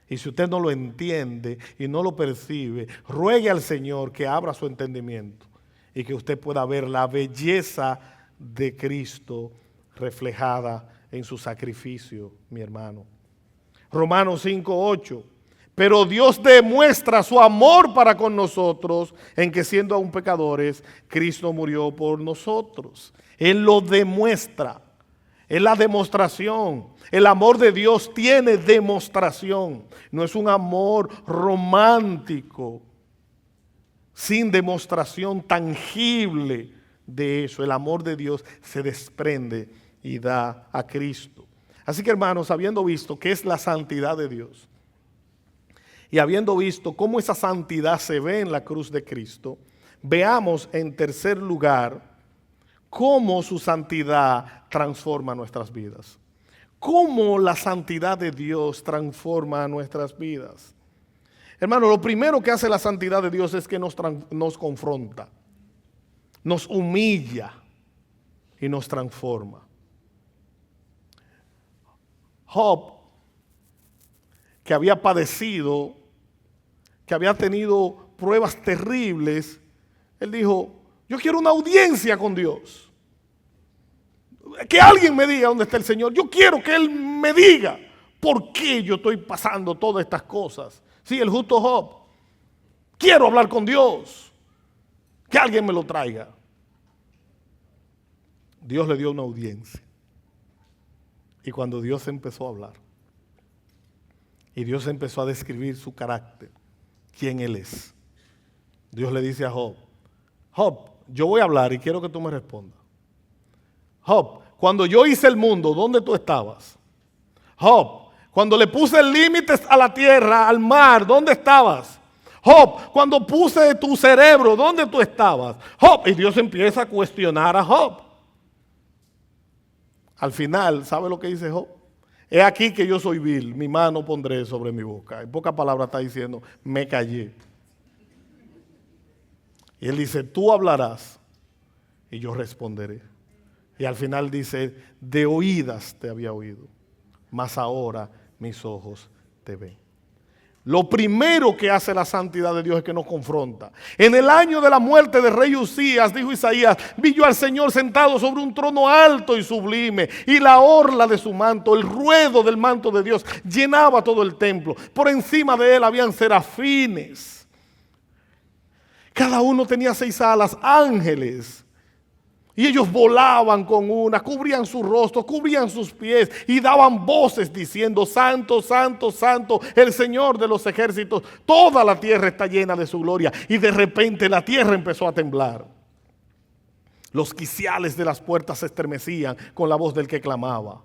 Y si usted no lo entiende y no lo percibe, ruegue al Señor que abra su entendimiento y que usted pueda ver la belleza de Cristo reflejada en su sacrificio, mi hermano. Romanos 5:8. Pero Dios demuestra su amor para con nosotros en que siendo aún pecadores, Cristo murió por nosotros. Él lo demuestra. Es la demostración. El amor de Dios tiene demostración. No es un amor romántico sin demostración tangible de eso. El amor de Dios se desprende y da a Cristo. Así que, hermanos, habiendo visto qué es la santidad de Dios y habiendo visto cómo esa santidad se ve en la cruz de Cristo, veamos en tercer lugar cómo su santidad transforma nuestras vidas. Cómo la santidad de Dios transforma nuestras vidas. Hermano, lo primero que hace la santidad de Dios es que nos confronta, nos humilla y nos transforma. Job, que había padecido, que había tenido pruebas terribles, él dijo: yo quiero una audiencia con Dios. Que alguien me diga dónde está el Señor. Yo quiero que Él me diga por qué yo estoy pasando todas estas cosas. Sí, el justo Job. Quiero hablar con Dios. Que alguien me lo traiga. Dios le dio una audiencia. Y cuando Dios empezó a hablar, y Dios empezó a describir su carácter, quién Él es, Dios le dice a Job: Job, yo voy a hablar y quiero que tú me respondas. Job, cuando yo hice el mundo, ¿dónde tú estabas? Job, cuando le puse límites a la tierra, al mar, ¿dónde estabas? Job, cuando puse tu cerebro, ¿dónde tú estabas? Job, y Dios empieza a cuestionar a Job. Al final, ¿sabe lo que dice Job? He aquí que yo soy vil, mi mano pondré sobre mi boca. En pocas palabras está diciendo: me callé. Y él dice: tú hablarás y yo responderé. Y al final dice: de oídas te había oído, mas ahora mis ojos te ven. Lo primero que hace la santidad de Dios es que nos confronta. En el año de la muerte del rey Usías, dijo Isaías: vi yo al Señor sentado sobre un trono alto y sublime, y la orla de su manto, el ruedo del manto de Dios, llenaba todo el templo. Por encima de él habían serafines. Cada uno tenía 6 alas, ángeles. Y ellos volaban con una, cubrían su rostro, cubrían sus pies y daban voces diciendo: Santo, Santo, Santo, el Señor de los ejércitos, toda la tierra está llena de su gloria. Y de repente la tierra empezó a temblar. Los quiciales de las puertas se estremecían con la voz del que clamaba.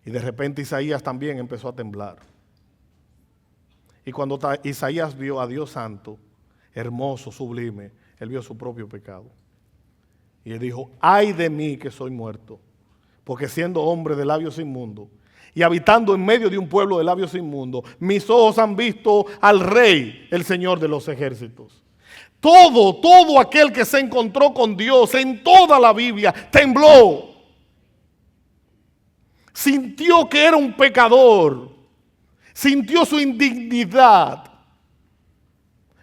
Y de repente Isaías también empezó a temblar. Y cuando Isaías vio a Dios santo, hermoso, sublime, él vio su propio pecado. Y él dijo: ay de mí que soy muerto, porque siendo hombre de labios inmundos y habitando en medio de un pueblo de labios inmundos, mis ojos han visto al Rey, el Señor de los ejércitos. Todo aquel que se encontró con Dios en toda la Biblia tembló. Sintió que era un pecador. Sintió su indignidad.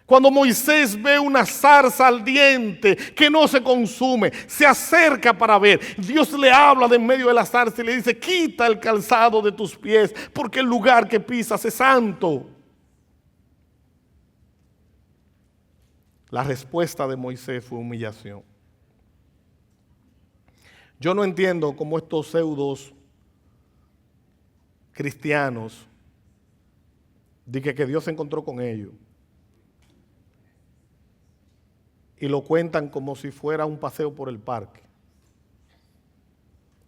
Cuando Moisés ve una zarza ardiente que no se consume, se acerca para ver. Dios le habla de en medio de la zarza y le dice: quita el calzado de tus pies, porque el lugar que pisas es santo. La respuesta de Moisés fue humillación. Yo no entiendo cómo estos pseudos cristianos dicen que Dios se encontró con ellos y lo cuentan como si fuera un paseo por el parque.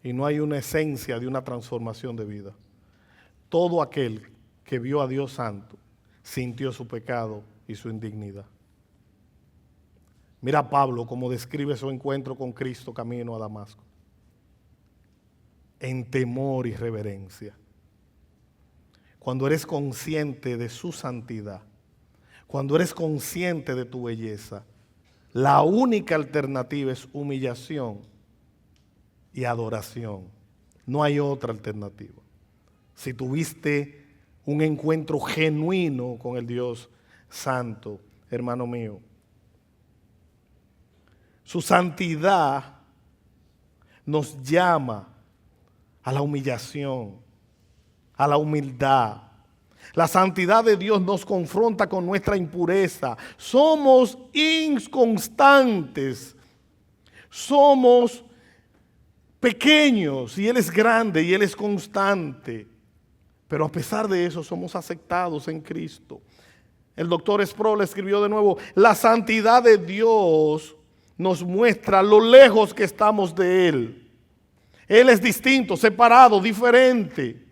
Y no hay una esencia de una transformación de vida. Todo aquel que vio a Dios santo sintió su pecado y su indignidad. Mira a Pablo cómo describe su encuentro con Cristo camino a Damasco. En temor y reverencia. Cuando eres consciente de su santidad, cuando eres consciente de tu belleza, la única alternativa es humillación y adoración. No hay otra alternativa. Si tuviste un encuentro genuino con el Dios santo, hermano mío, su santidad nos llama a la humillación, a la humildad. La santidad de Dios nos confronta con nuestra impureza. Somos inconstantes. Somos pequeños y Él es grande y Él es constante. Pero a pesar de eso somos aceptados en Cristo. El doctor Sproul escribió de nuevo: la santidad de Dios nos muestra lo lejos que estamos de Él. Él es distinto, separado, diferente.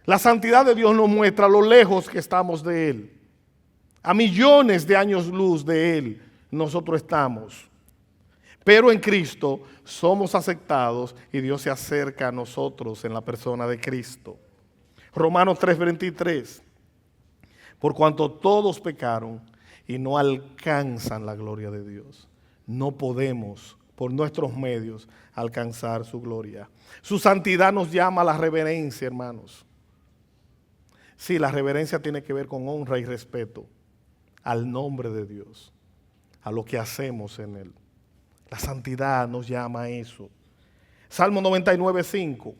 La santidad de Dios nos muestra lo lejos que estamos de Él. A millones de años luz de Él nosotros estamos. Pero en Cristo somos aceptados y Dios se acerca a nosotros en la persona de Cristo. Romanos 3:23. Por cuanto todos pecaron y no alcanzan la gloria de Dios. No podemos por nuestros medios alcanzar su gloria. Su santidad nos llama a la reverencia, hermanos. Sí, la reverencia tiene que ver con honra y respeto al nombre de Dios, a lo que hacemos en Él. La santidad nos llama a eso. Salmo 99:5.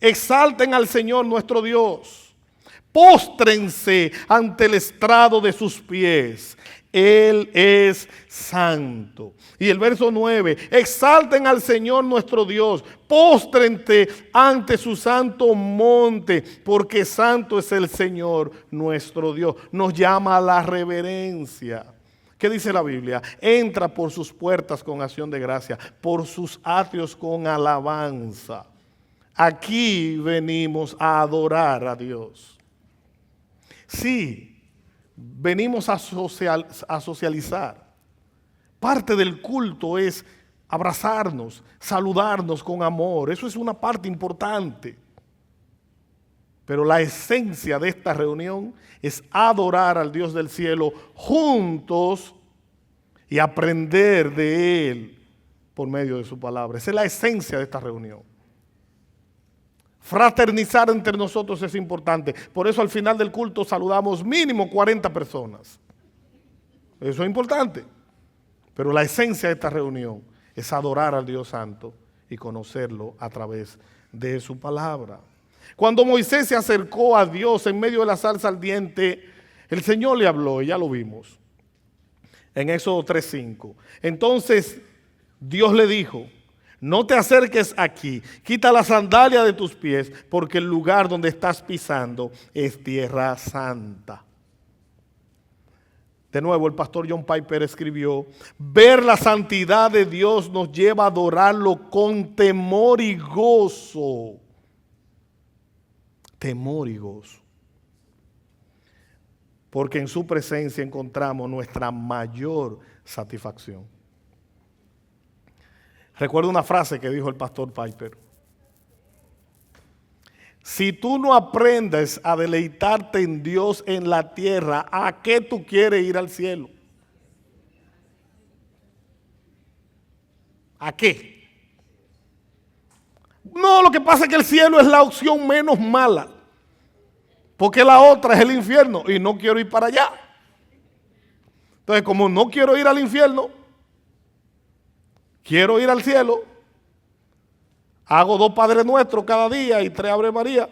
Exalten al Señor nuestro Dios. Póstrense ante el estrado de sus pies. Él es santo. Y el verso 9, exalten al Señor nuestro Dios, póstrense ante su santo monte, porque santo es el Señor nuestro Dios. Nos llama a la reverencia. ¿Qué dice la Biblia? Entra por sus puertas con acción de gracia, por sus atrios con alabanza. Aquí venimos a adorar a Dios. Sí. Venimos a socializar. Parte del culto es abrazarnos, saludarnos con amor. Eso es una parte importante. Pero la esencia de esta reunión es adorar al Dios del cielo juntos y aprender de Él por medio de su palabra. Esa es la esencia de esta reunión. Fraternizar entre nosotros es importante. Por eso al final del culto saludamos mínimo 40 personas. Eso es importante. Pero la esencia de esta reunión es adorar al Dios Santo y conocerlo a través de su palabra. Cuando Moisés se acercó a Dios en medio de la zarza ardiente, el Señor le habló, y ya lo vimos. En Éxodo 3:5. Entonces Dios le dijo, no te acerques aquí, quita la sandalia de tus pies, porque el lugar donde estás pisando es tierra santa. De nuevo, el pastor John Piper escribió, ver la santidad de Dios nos lleva a adorarlo con temor y gozo. Temor y gozo. Porque en su presencia encontramos nuestra mayor satisfacción. Recuerdo una frase que dijo el pastor Piper. Si tú no aprendes a deleitarte en Dios en la tierra, ¿a qué tú quieres ir al cielo? ¿A qué? No, lo que pasa es que el cielo es la opción menos mala. Porque la otra es el infierno y no quiero ir para allá. Entonces, como no quiero ir al infierno, quiero ir al cielo, hago 2 Padres Nuestros cada día y 3 Ave María.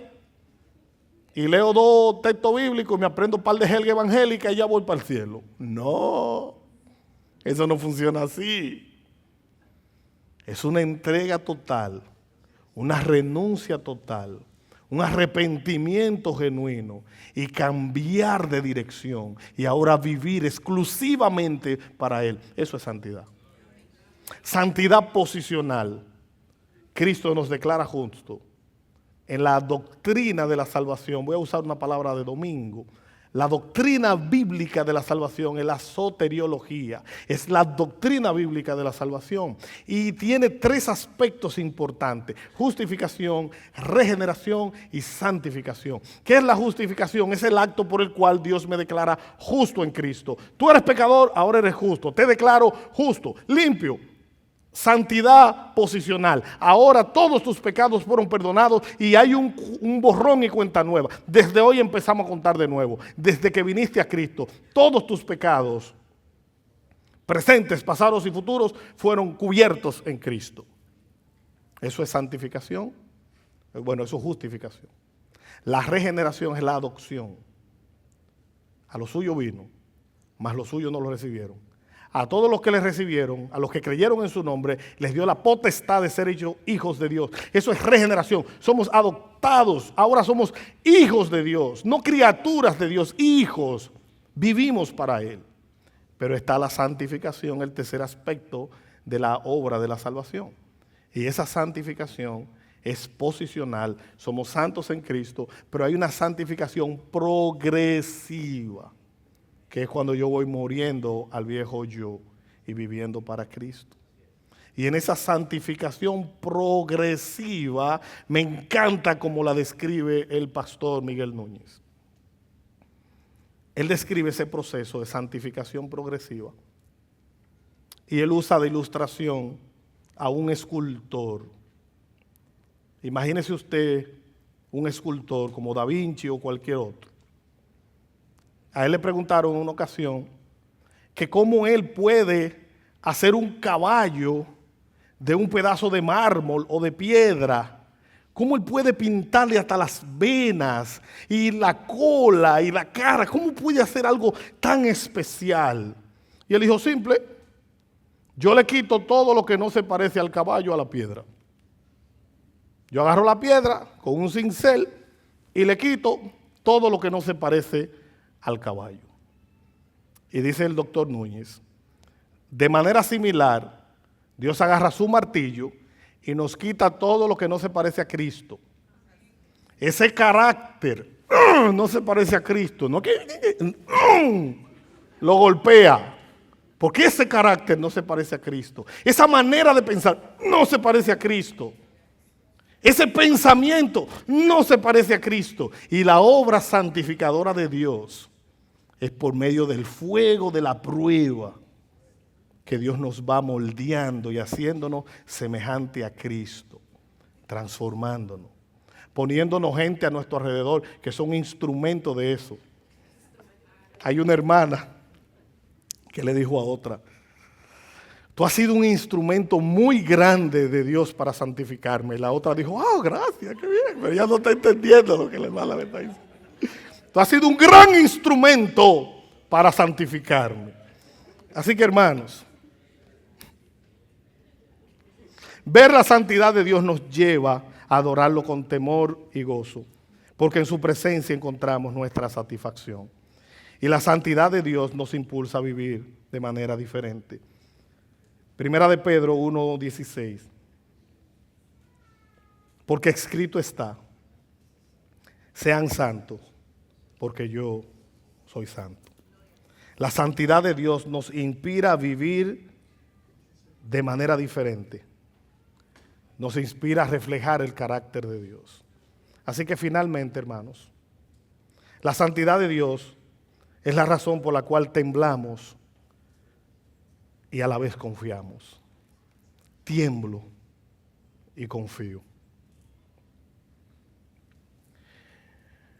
Y leo 2 textos bíblicos y me aprendo un par de jerga evangélica y ya voy para el cielo. No, eso no funciona así. Es una entrega total, una renuncia total, un arrepentimiento genuino y cambiar de dirección y ahora vivir exclusivamente para Él. Eso es santidad. Santidad posicional. Cristo nos declara justo en la doctrina de la salvación. Voy a usar una palabra de domingo. La doctrina bíblica de la salvación es la soteriología. Es la doctrina bíblica de la salvación. Y tiene 3 aspectos importantes. Justificación, regeneración y santificación. ¿Qué es la justificación? Es el acto por el cual Dios me declara justo en Cristo. Tú eres pecador, ahora eres justo. Te declaro justo, limpio. Santidad posicional. Ahora todos tus pecados fueron perdonados y hay un borrón y cuenta nueva. Desde hoy empezamos a contar de nuevo. Desde que viniste a Cristo, todos tus pecados, presentes, pasados y futuros, fueron cubiertos en Cristo. Eso es santificación. Bueno, eso es justificación. La regeneración es la adopción. A lo suyo vino, mas los suyos no lo recibieron. A todos los que le recibieron, a los que creyeron en su nombre, les dio la potestad de ser hechos hijos de Dios. Eso es regeneración. Somos adoptados. Ahora somos hijos de Dios, no criaturas de Dios, hijos. Vivimos para Él. Pero está la santificación, el tercer aspecto de la obra de la salvación. Y esa santificación es posicional. Somos santos en Cristo, pero hay una santificación progresiva, que es cuando yo voy muriendo al viejo yo y viviendo para Cristo. Y en esa santificación progresiva me encanta como la describe el pastor Miguel Núñez. Él describe ese proceso de santificación progresiva y él usa de ilustración a un escultor. Imagínese usted un escultor como Da Vinci o cualquier otro. A él le preguntaron en una ocasión que cómo él puede hacer un caballo de un pedazo de mármol o de piedra. Cómo él puede pintarle hasta las venas y la cola y la cara. ¿Cómo puede hacer algo tan especial? Y él dijo, simple, yo le quito todo lo que no se parece al caballo a la piedra. Yo agarro la piedra con un cincel y le quito todo lo que no se parece al caballo. Y dice el doctor Núñez, de manera similar, Dios agarra su martillo y nos quita todo lo que no se parece a Cristo. Ese carácter no se parece a Cristo, no lo golpea, porque ese carácter no se parece a Cristo. Esa manera de pensar no se parece a Cristo. Ese pensamiento no se parece a Cristo. Y la obra santificadora de Dios es por medio del fuego de la prueba que Dios nos va moldeando y haciéndonos semejante a Cristo, transformándonos, poniéndonos gente a nuestro alrededor que son instrumentos de eso. Hay una hermana que le dijo a otra, tú has sido un instrumento muy grande de Dios para santificarme. Y la otra dijo, gracias, qué bien, pero ella no está entendiendo lo que la hermana le está diciendo. Tú has sido un gran instrumento para santificarme. Así que, hermanos, ver la santidad de Dios nos lleva a adorarlo con temor y gozo, porque en su presencia encontramos nuestra satisfacción. Y la santidad de Dios nos impulsa a vivir de manera diferente. Primera de Pedro 1:16. Porque escrito está: sean santos, porque yo soy santo. La santidad de Dios nos inspira a vivir de manera diferente. Nos inspira a reflejar el carácter de Dios. Así que finalmente, hermanos, la santidad de Dios es la razón por la cual temblamos y a la vez confiamos. Tiemblo y confío.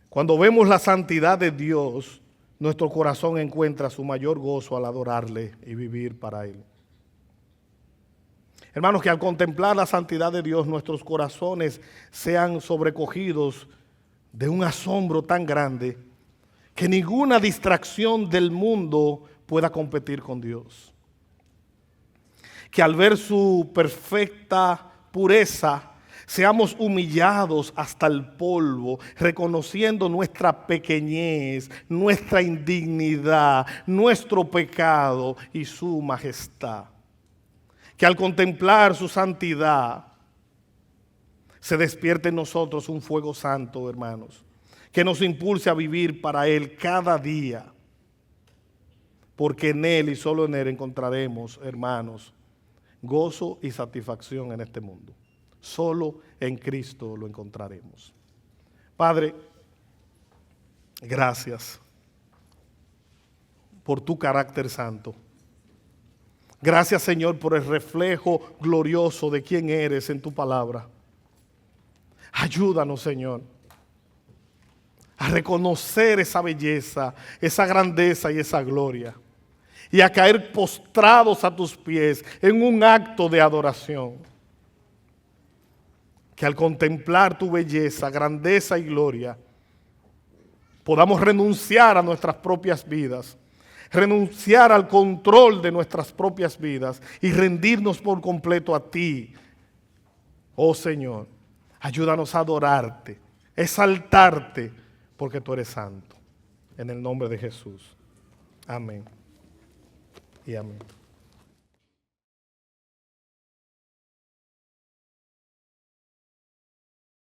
Cuando vemos la santidad de Dios, nuestro corazón encuentra su mayor gozo al adorarle y vivir para Él. Hermanos, que al contemplar la santidad de Dios, nuestros corazones sean sobrecogidos de un asombro tan grande que ninguna distracción del mundo pueda competir con Dios. Que al ver su perfecta pureza, seamos humillados hasta el polvo, reconociendo nuestra pequeñez, nuestra indignidad, nuestro pecado y su majestad. Que al contemplar su santidad, se despierte en nosotros un fuego santo, hermanos, que nos impulse a vivir para Él cada día, porque en Él y solo en Él encontraremos, hermanos, gozo y satisfacción en este mundo. Solo en Cristo lo encontraremos. Padre, gracias por tu carácter santo. Gracias, Señor, por el reflejo glorioso de quién eres en tu palabra. Ayúdanos, Señor, a reconocer esa belleza, esa grandeza y esa gloria, y a caer postrados a tus pies en un acto de adoración. Que al contemplar tu belleza, grandeza y gloria, podamos renunciar a nuestras propias vidas, renunciar al control de nuestras propias vidas y rendirnos por completo a ti. Oh Señor, ayúdanos a adorarte, exaltarte, porque tú eres santo. En el nombre de Jesús. Amén y amén.